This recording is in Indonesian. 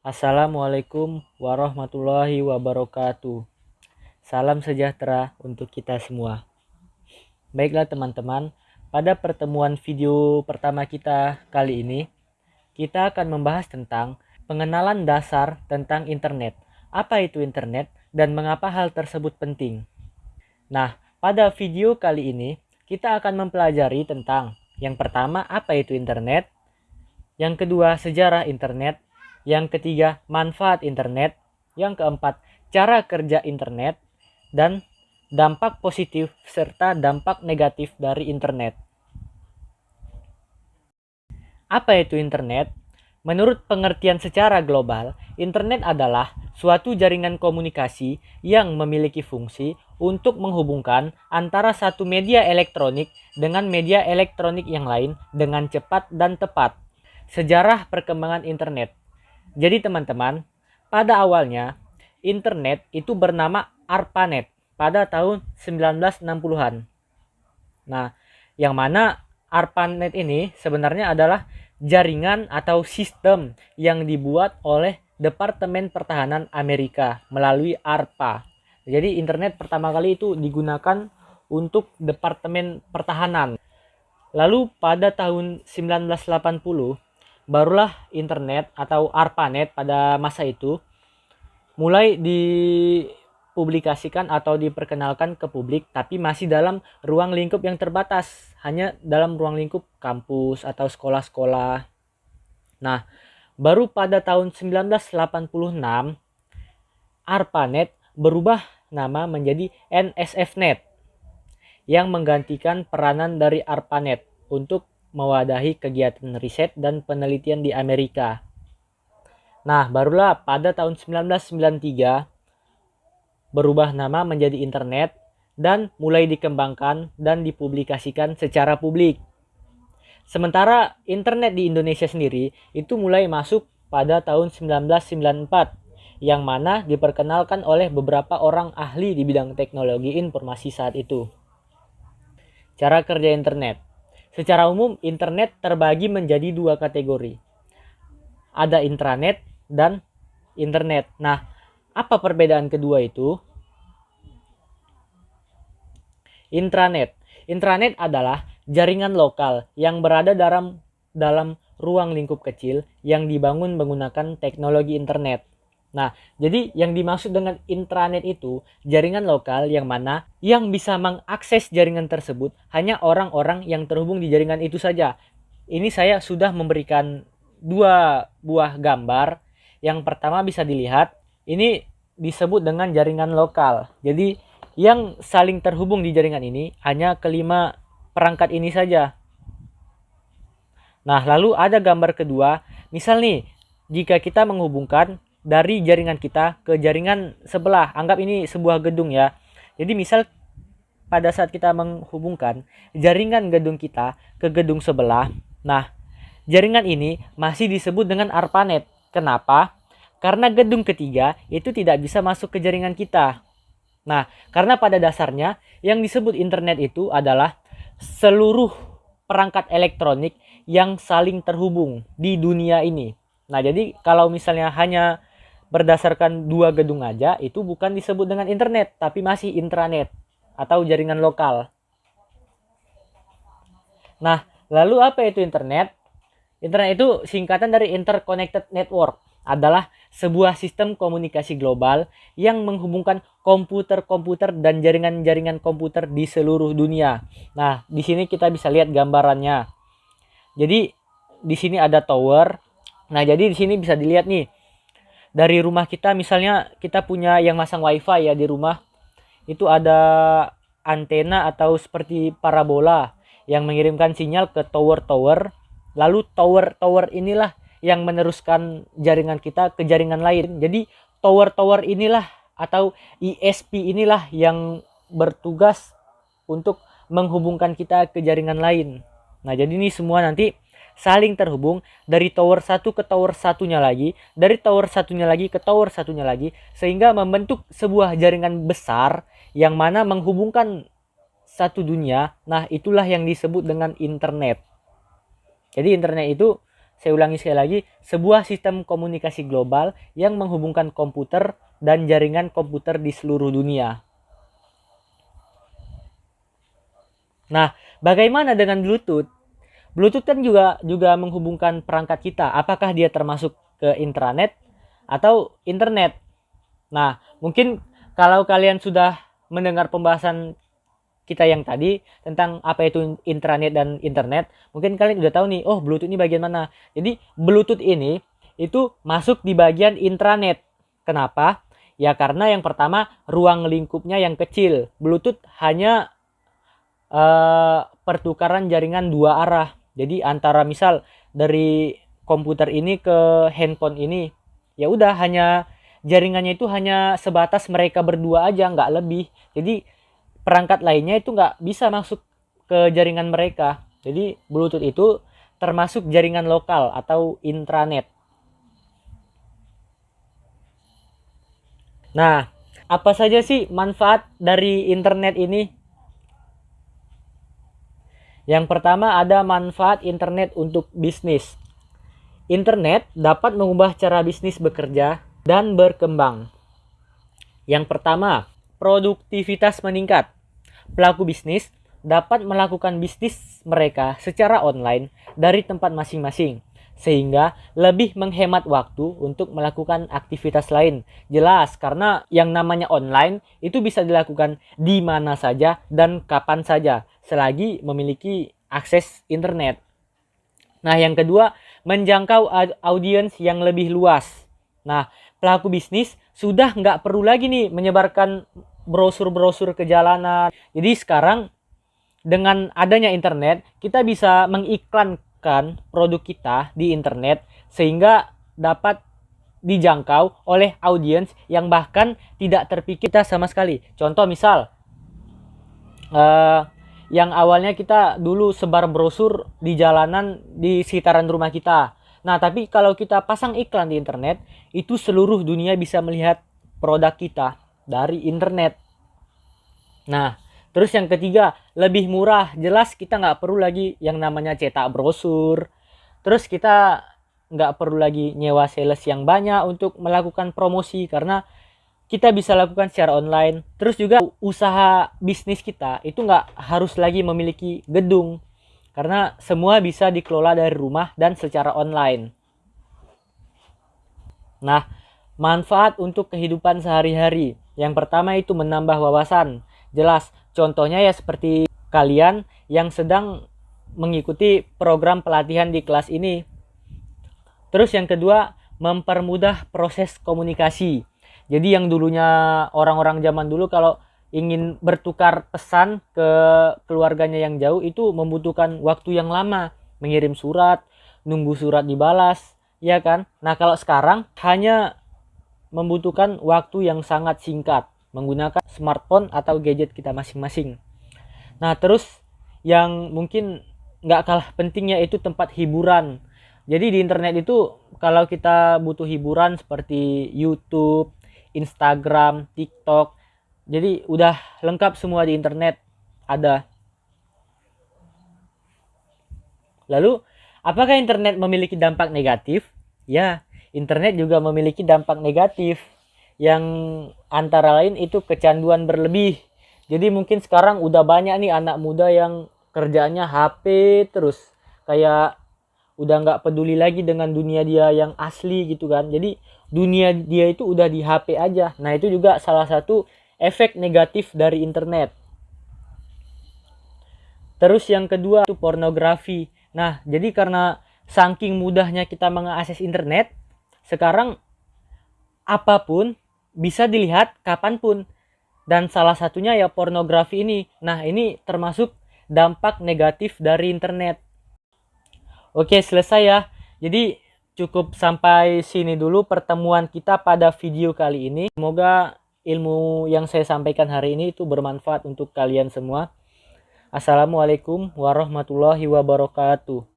Assalamualaikum warahmatullahi wabarakatuh. Salam sejahtera untuk kita semua. Baiklah teman-teman, pada pertemuan video pertama kita kali ini, kita akan membahas tentang pengenalan dasar tentang internet. Apa itu internet dan mengapa hal tersebut penting? Nah, pada video kali ini, kita akan mempelajari tentang yang pertama, apa itu internet? Yang kedua, sejarah internet. Yang ketiga, manfaat internet. Yang keempat, cara kerja internet. Dan dampak positif serta dampak negatif dari internet. Apa itu internet? Menurut pengertian secara global, internet adalah suatu jaringan komunikasi yang memiliki fungsi untuk menghubungkan antara satu media elektronik dengan media elektronik yang lain dengan cepat dan tepat. Sejarah perkembangan internet. Jadi teman-teman, pada awalnya internet itu bernama ARPANET pada tahun 1960-an. Nah, yang mana ARPANET ini sebenarnya adalah jaringan atau sistem yang dibuat oleh Departemen Pertahanan Amerika melalui ARPA. Jadi internet pertama kali itu digunakan untuk Departemen Pertahanan. Lalu pada tahun 1980 barulah internet atau ARPANET pada masa itu mulai dipublikasikan atau diperkenalkan ke publik, tapi masih dalam ruang lingkup yang terbatas, hanya dalam ruang lingkup kampus atau sekolah-sekolah. Nah, baru pada tahun 1986 ARPANET berubah nama menjadi NSFNet yang menggantikan peranan dari ARPANET untuk mewadahi kegiatan riset dan penelitian di Amerika. Nah, barulah pada tahun 1993 berubah nama menjadi internet dan mulai dikembangkan dan dipublikasikan secara publik. Sementara internet di Indonesia sendiri itu mulai masuk pada tahun 1994 yang mana diperkenalkan oleh beberapa orang ahli di bidang teknologi informasi saat itu. Cara kerja internet. Secara umum, internet terbagi menjadi dua kategori. Ada intranet dan internet. Nah, apa perbedaan kedua itu? Intranet. Intranet adalah jaringan lokal yang berada dalam ruang lingkup kecil yang dibangun menggunakan teknologi internet. Nah, jadi yang dimaksud dengan intranet itu jaringan lokal yang mana yang bisa mengakses jaringan tersebut hanya orang-orang yang terhubung di jaringan itu saja. Ini saya sudah memberikan dua buah gambar. Yang pertama bisa dilihat, ini disebut dengan jaringan lokal. Jadi yang saling terhubung di jaringan ini hanya kelima perangkat ini saja. Nah, lalu ada gambar kedua. Misal nih, jika kita menghubungkan dari jaringan kita ke jaringan sebelah, anggap ini sebuah gedung ya. Jadi misal pada saat kita menghubungkan jaringan gedung kita ke gedung sebelah, nah jaringan ini masih disebut dengan ARPANET. Kenapa? Karena gedung ketiga itu tidak bisa masuk ke jaringan kita. Nah, karena pada dasarnya yang disebut internet itu adalah seluruh perangkat elektronik yang saling terhubung di dunia ini. Nah, jadi kalau misalnya hanya berdasarkan dua gedung aja, itu bukan disebut dengan internet, tapi masih intranet atau jaringan lokal. Nah, lalu apa itu internet? Internet itu singkatan dari Interconnected Network, adalah sebuah sistem komunikasi global yang menghubungkan komputer-komputer dan jaringan-jaringan komputer di seluruh dunia. Nah, di sini kita bisa lihat gambarannya. Jadi, di sini ada tower. Nah, jadi di sini bisa dilihat nih, dari rumah kita misalnya kita punya yang masang wifi ya di rumah, itu ada antena atau seperti parabola yang mengirimkan sinyal ke tower-tower, lalu tower-tower inilah yang meneruskan jaringan kita ke jaringan lain. Jadi tower-tower inilah atau ISP inilah yang bertugas untuk menghubungkan kita ke jaringan lain. Nah, jadi ini semua nanti saling terhubung dari tower satu ke tower satunya lagi, dari tower satunya lagi ke tower satunya lagi, sehingga membentuk sebuah jaringan besar yang mana menghubungkan satu dunia. Nah, itulah yang disebut dengan internet. Jadi internet itu saya ulangi sekali lagi, sebuah sistem komunikasi global yang menghubungkan komputer dan jaringan komputer di seluruh dunia. Nah, bagaimana dengan Bluetooth? Bluetooth kan juga menghubungkan perangkat kita. Apakah dia termasuk ke intranet atau internet? Nah, mungkin kalau kalian sudah mendengar pembahasan kita yang tadi tentang apa itu intranet dan internet, mungkin kalian udah tahu nih, oh Bluetooth ini bagian mana. Jadi Bluetooth ini itu masuk di bagian intranet. Kenapa? Ya karena yang pertama ruang lingkupnya yang kecil. Bluetooth hanya pertukaran jaringan dua arah. Jadi antara misal dari komputer ini ke handphone ini, ya udah hanya jaringannya itu hanya sebatas mereka berdua aja, nggak lebih. Jadi perangkat lainnya itu nggak bisa masuk ke jaringan mereka. Jadi Bluetooth itu termasuk jaringan lokal atau intranet. Nah, apa saja sih manfaat dari internet ini? Yang pertama ada manfaat internet untuk bisnis. Internet dapat mengubah cara bisnis bekerja dan berkembang. Yang pertama, produktivitas meningkat. Pelaku bisnis dapat melakukan bisnis mereka secara online dari tempat masing-masing, sehingga lebih menghemat waktu untuk melakukan aktivitas lain. Jelas, karena yang namanya online itu bisa dilakukan di mana saja dan kapan saja, selagi memiliki akses internet. Nah, yang kedua, menjangkau audiens yang lebih luas. Nah, pelaku bisnis sudah nggak perlu lagi nih menyebarkan brosur-brosur ke jalanan. Jadi sekarang dengan adanya internet, kita bisa mengiklankan produk kita di internet sehingga dapat dijangkau oleh audiens yang bahkan tidak terpikir kita sama sekali. Contoh misal, yang awalnya kita dulu sebar brosur di jalanan di sekitaran rumah kita. Nah, tapi kalau kita pasang iklan di internet, itu seluruh dunia bisa melihat produk kita dari internet. Nah, terus yang ketiga, lebih murah. Jelas kita nggak perlu lagi yang namanya cetak brosur. Terus kita nggak perlu lagi nyewa sales yang banyak untuk melakukan promosi karena kita bisa lakukan secara online. Terus juga usaha bisnis kita itu nggak harus lagi memiliki gedung karena semua bisa dikelola dari rumah dan secara online. Nah, manfaat untuk kehidupan sehari-hari. Yang pertama itu menambah wawasan. Jelas, contohnya ya seperti kalian yang sedang mengikuti program pelatihan di kelas ini. Terus yang kedua, mempermudah proses komunikasi. Jadi yang dulunya orang-orang zaman dulu kalau ingin bertukar pesan ke keluarganya yang jauh itu membutuhkan waktu yang lama, mengirim surat, nunggu surat dibalas, ya kan? Nah, kalau sekarang hanya membutuhkan waktu yang sangat singkat menggunakan smartphone atau gadget kita masing-masing. Nah, terus yang mungkin nggak kalah pentingnya itu tempat hiburan. Jadi di internet itu kalau kita butuh hiburan seperti YouTube, Instagram, TikTok, jadi udah lengkap semua di internet ada. Lalu, apakah internet memiliki dampak negatif? Ya, internet juga memiliki dampak negatif yang antara lain itu kecanduan berlebih. Jadi mungkin sekarang udah banyak nih anak muda yang kerjaannya HP terus, kayak udah nggak peduli lagi dengan dunia dia yang asli gitu kan. Jadi dunia dia itu udah di HP aja. Nah, itu juga salah satu efek negatif dari internet. Terus yang kedua itu pornografi. Nah, jadi karena saking mudahnya kita mengakses internet, sekarang apapun bisa dilihat kapanpun. Dan salah satunya ya pornografi ini. Nah, ini termasuk dampak negatif dari internet. Oke, selesai ya. Jadi cukup sampai sini dulu pertemuan kita pada video kali ini. Semoga ilmu yang saya sampaikan hari ini itu bermanfaat untuk kalian semua. Assalamualaikum warahmatullahi wabarakatuh.